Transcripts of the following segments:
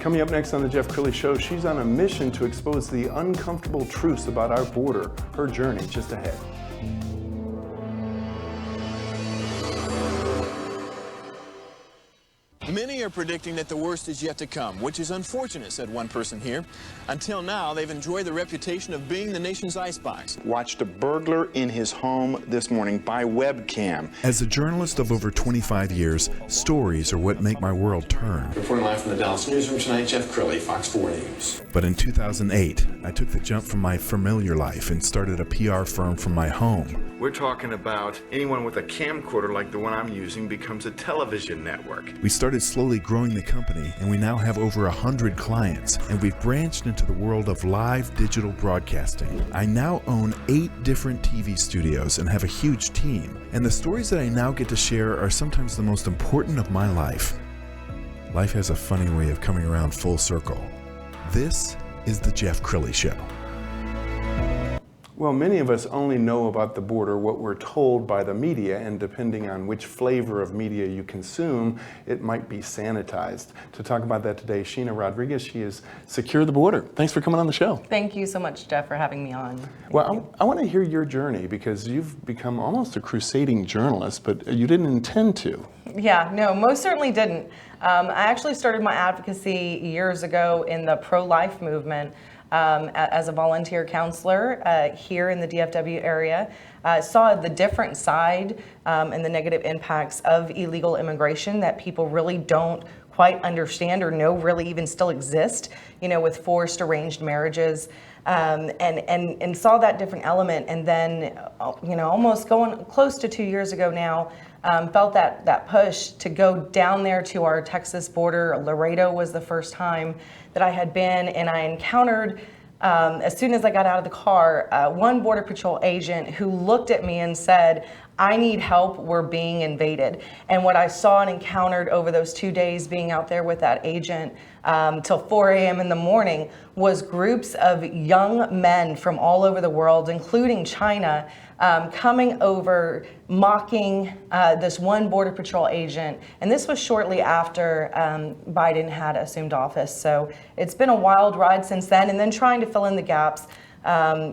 Coming up next on the Jeff Crilley Show, she's on a mission to expose the uncomfortable truths about our border. Her journey just ahead. Many are predicting that the worst is yet to come, which is unfortunate, said one person here. Until now, they've enjoyed the reputation of being the nation's icebox. Watched a burglar in his home this morning by webcam. As a journalist of over 25 years, stories are what make my world turn. Reporting live from the Dallas newsroom tonight, Jeff Crilley, Fox 4 News. But in 2008, I took the jump from my familiar life and started a PR firm from my home. We're talking about anyone with a camcorder like the one I'm using becomes a television network. We started slowly growing the company, and we now have over 100 clients, and we've branched into the world of live digital broadcasting. I now own 8 different TV studios and have a huge team, and the stories that I now get to share are sometimes the most important of my life. Life has a funny way of coming around full circle. This is the Jeff Crilley Show. Well, many of us only know about the border what we're told by the media, and depending on which flavor of media you consume, it might be sanitized. To talk about that today, Sheena Rodriguez, she is Secure the Border. Thanks for coming on the show. Thank you so much, Jeff, for having me on. Well, I want to hear your journey, because you've become almost a crusading journalist, but you didn't intend to. Yeah, no, most certainly didn't. I actually started my advocacy years ago in the pro-life movement. As a volunteer counselor here in the DFW area, saw the different side and the negative impacts of illegal immigration that people really don't quite understand or know really even still exist, you know, with forced arranged marriages, and saw that different element. And then, you know, almost going close to 2 years ago now, felt that push to go down there to our Texas border. Laredo was the first time that I had been, and I encountered, as soon as I got out of the car, one Border Patrol agent who looked at me and said, "I need help, we're being invaded." And what I saw and encountered over those 2 days being out there with that agent till 4 a.m. in the morning was groups of young men from all over the world, including China, coming over, mocking this one Border Patrol agent. And this was shortly after Biden had assumed office. So it's been a wild ride since then, and then trying to fill in the gaps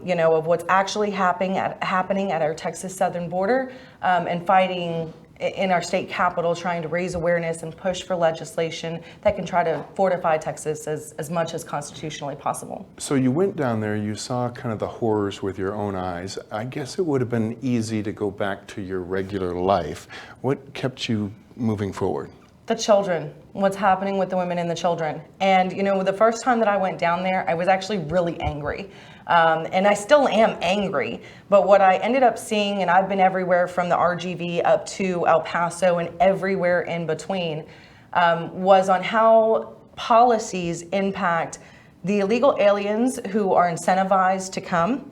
you know, of what's actually happening at our Texas southern border, and fighting in our state capitol, trying to raise awareness and push for legislation that can try to fortify Texas as much as constitutionally possible. So you went down there, you saw kind of the horrors with your own eyes. I guess it would have been easy to go back to your regular life. What kept you moving forward? The children, what's happening with the women and the children. And, you know, the first time that I went down there, I was actually really angry. And I still am angry, but what I ended up seeing, and I've been everywhere from the RGV up to El Paso and everywhere in between, was on how policies impact the illegal aliens who are incentivized to come,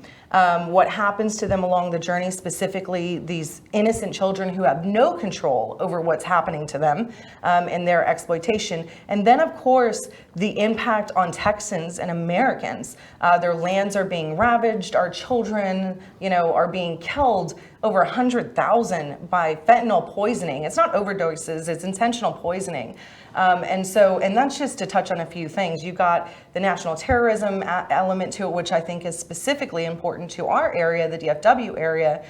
what happens to them along the journey, specifically these innocent children who have no control over what's happening to them and their exploitation. And then, of course, the impact on Texans and Americans. Their lands are being ravaged. Our children, you know, are being killed. Over 100,000 by fentanyl poisoning. It's not overdoses, it's intentional poisoning. And that's just to touch on a few things. You got the national terrorism element to it, which I think is specifically important to our area, the DFW area.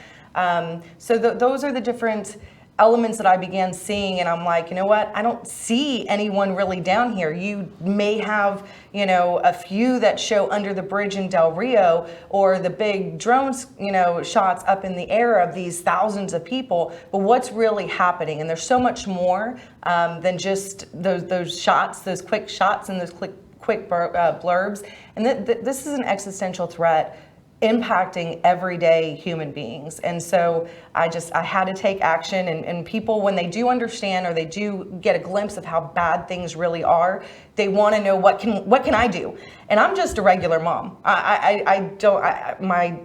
So those are the different elements that I began seeing, and I'm like, you know what? I don't see anyone really down here. You may have, you know, a few that show under the bridge in Del Rio, or the big drones, you know, shots up in the air of these thousands of people. But what's really happening? And there's so much more than just those shots, those quick shots, and those quick blurbs. And this is an existential threat impacting everyday human beings. And so I had to take action, and people, when they do understand or they do get a glimpse of how bad things really are, they want to know what can I do? And I'm just a regular mom. My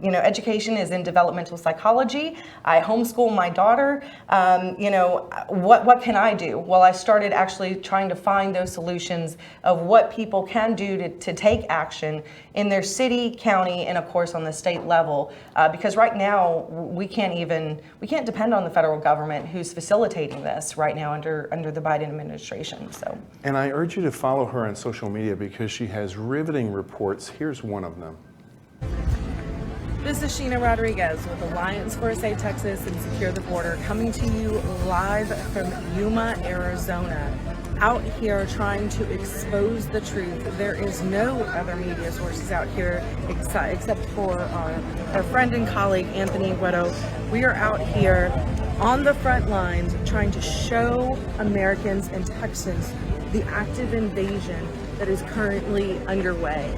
you know, education is in developmental psychology. I homeschool my daughter. You know, what can I do? Well, I started actually trying to find those solutions of what people can do to take action in their city, county, and of course on the state level, because right now we can't depend on the federal government who's facilitating this right now under the Biden administration. So. And I urge urge you to follow her on social media because she has riveting reports. Here's one of them. This is Sheena Rodriguez with Alliance for a Safe Texas and Secure the Border, coming to you live from Yuma, Arizona. Out here trying to expose the truth. There is no other media sources out here except for our friend and colleague, Anthony Guedo. We are out here on the front lines trying to show Americans and Texans the active invasion that is currently underway.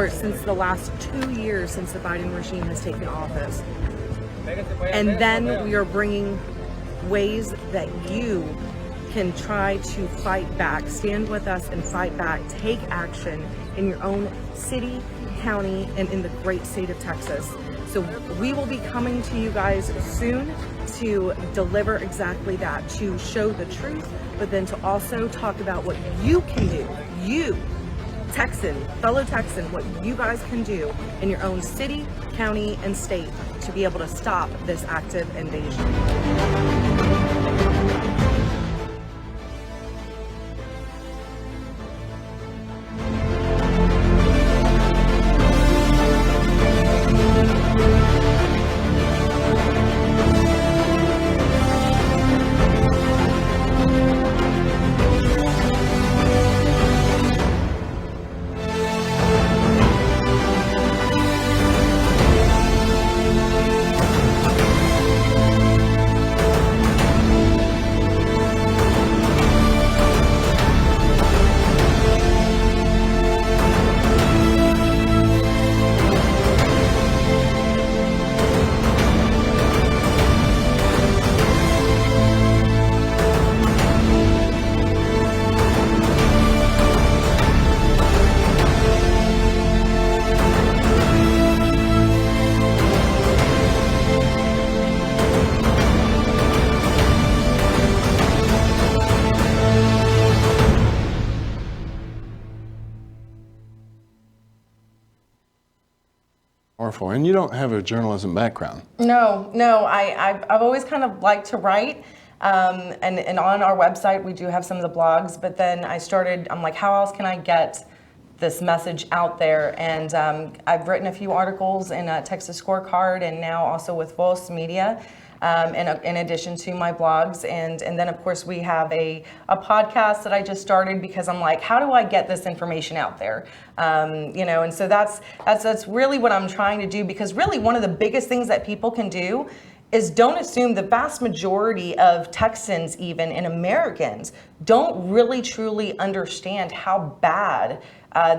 Since the last 2 years since the Biden regime has taken office. And then we are bringing ways that you can try to fight back, stand with us and fight back, take action in your own city, county, and in the great state of Texas. So we will be coming to you guys soon to deliver exactly that, to show the truth, but then to also talk about what you can do, you, Texan, fellow Texan, what you guys can do in your own city, county, and state to be able to stop this active invasion. Powerful. And you don't have a journalism background. No, I've always kind of liked to write. And on our website, we do have some of the blogs, but then I'm like, how else can I get this message out there? And I've written a few articles in Texas Scorecard and now also with Voice Media. In addition to my blogs, and then of course we have a podcast that I just started because I'm like, how do I get this information out there? And so that's really what I'm trying to do, because really one of the biggest things that people can do is don't assume the vast majority of Texans, even and Americans, don't really truly understand how bad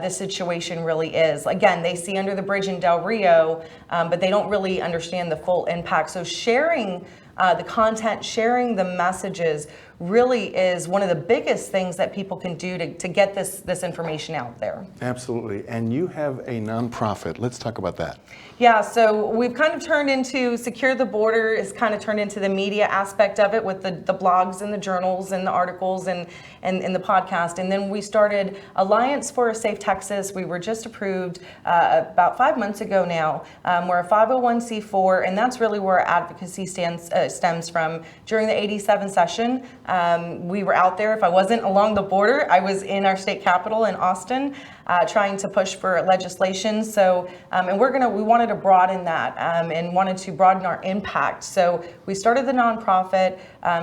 this situation really is. Again, they see under the bridge in Del Rio, but they don't really understand the full impact. So sharing the content, sharing the messages really is one of the biggest things that people can do to get this information out there. Absolutely. And you have a nonprofit. Let's talk about that. Yeah, so we've kind of turned into Secure the Border, is kind of turned into the media aspect of it with the blogs and the journals and the articles and the podcast. And then we started Alliance for a Safe Texas. We were just approved about 5 months ago now. We're a 501c4, and that's really where our advocacy stems from. During the 87 session, we were out there. If I wasn't along the border, I was in our state capital in Austin, trying to push for legislation. So, and we wanted to broaden that and wanted to broaden our impact. So we started the nonprofit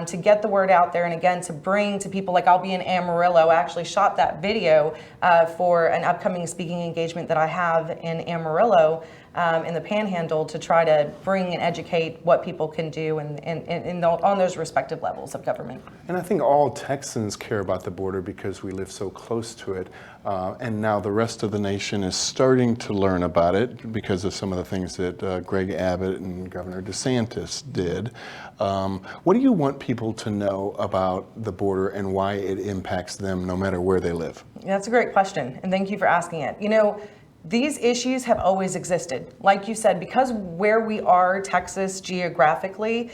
to get the word out there, and again, to bring to people, like I'll be in Amarillo. I actually shot that video for an upcoming speaking engagement that I have in Amarillo in the Panhandle, to try to bring and educate what people can do on those respective levels of government. And I think all Texans care about the border because we live so close to it. And now the rest of the nation is starting to learn about it because of some of the things that Greg Abbott and Governor DeSantis did. What do you want people to know about the border and why it impacts them no matter where they live? That's a great question, and thank you for asking it. These issues have always existed. Like you said, because where we are, Texas, geographically,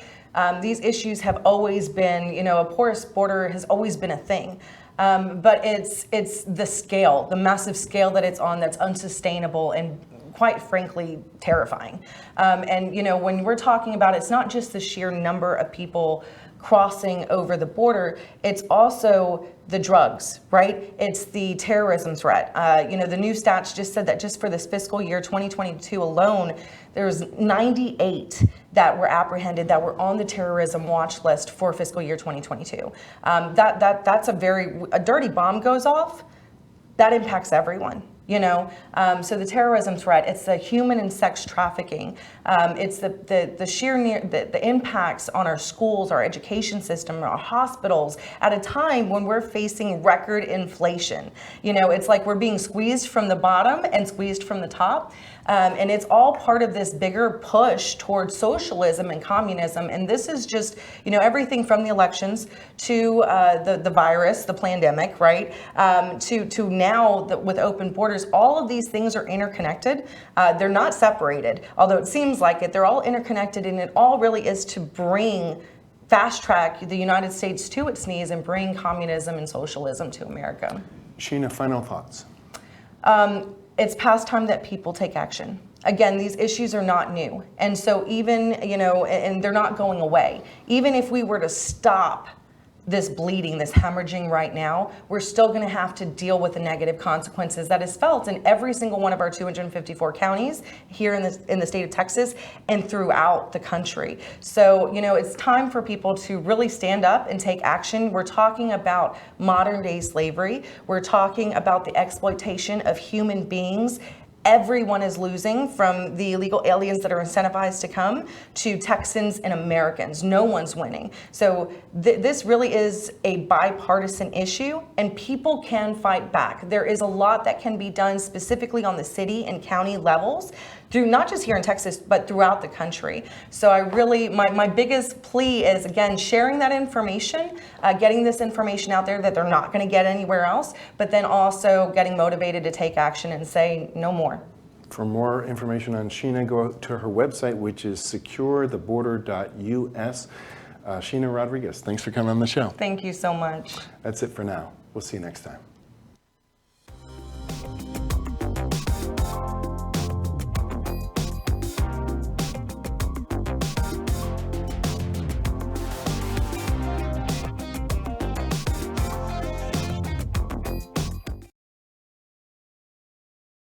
these issues have always been, a porous border has always been a thing. But it's the scale, the massive scale that it's on, that's unsustainable and quite frankly terrifying. And when we're talking about, it's not just the sheer number of people crossing over the border, it's also the drugs, right? It's the terrorism threat. The new stats just said that just for this fiscal year 2022 alone, there's 98 that were apprehended that were on the terrorism watch list for fiscal year 2022. That's a dirty bomb goes off, that impacts everyone. So the terrorism threat, it's the human and sex trafficking, it's the impacts on our schools, our education system, our hospitals at a time when we're facing record inflation. It's like we're being squeezed from the bottom and squeezed from the top. And it's all part of this bigger push towards socialism and communism. And this is just, everything from the elections to the virus, the pandemic, right? To now with open borders, all of these things are interconnected. They're not separated, although it seems like it. They're all interconnected, and it all really is to fast track the United States to its knees and bring communism and socialism to America. Sheena, final thoughts. It's past time that people take action. Again, these issues are not new. And so even, and they're not going away. Even if we were to stop this bleeding, this hemorrhaging right now, we're still going to have to deal with the negative consequences that is felt in every single one of our 254 counties here in the state of Texas and throughout the country. So, it's time for people to really stand up and take action. We're talking about modern day slavery. We're talking about the exploitation of human beings. Everyone is losing, from the illegal aliens that are incentivized to come to Texans and Americans. No one's winning. So this really is a bipartisan issue, and people can fight back. There is a lot that can be done specifically on the city and county levels, through not just here in Texas, but throughout the country. So my biggest plea is, again, sharing that information, getting this information out there that they're not going to get anywhere else, but then also getting motivated to take action and say no more. For more information on Sheena, go to her website, which is securetheborder.us. Sheena Rodriguez, thanks for coming on the show. Thank you so much. That's it for now. We'll see you next time.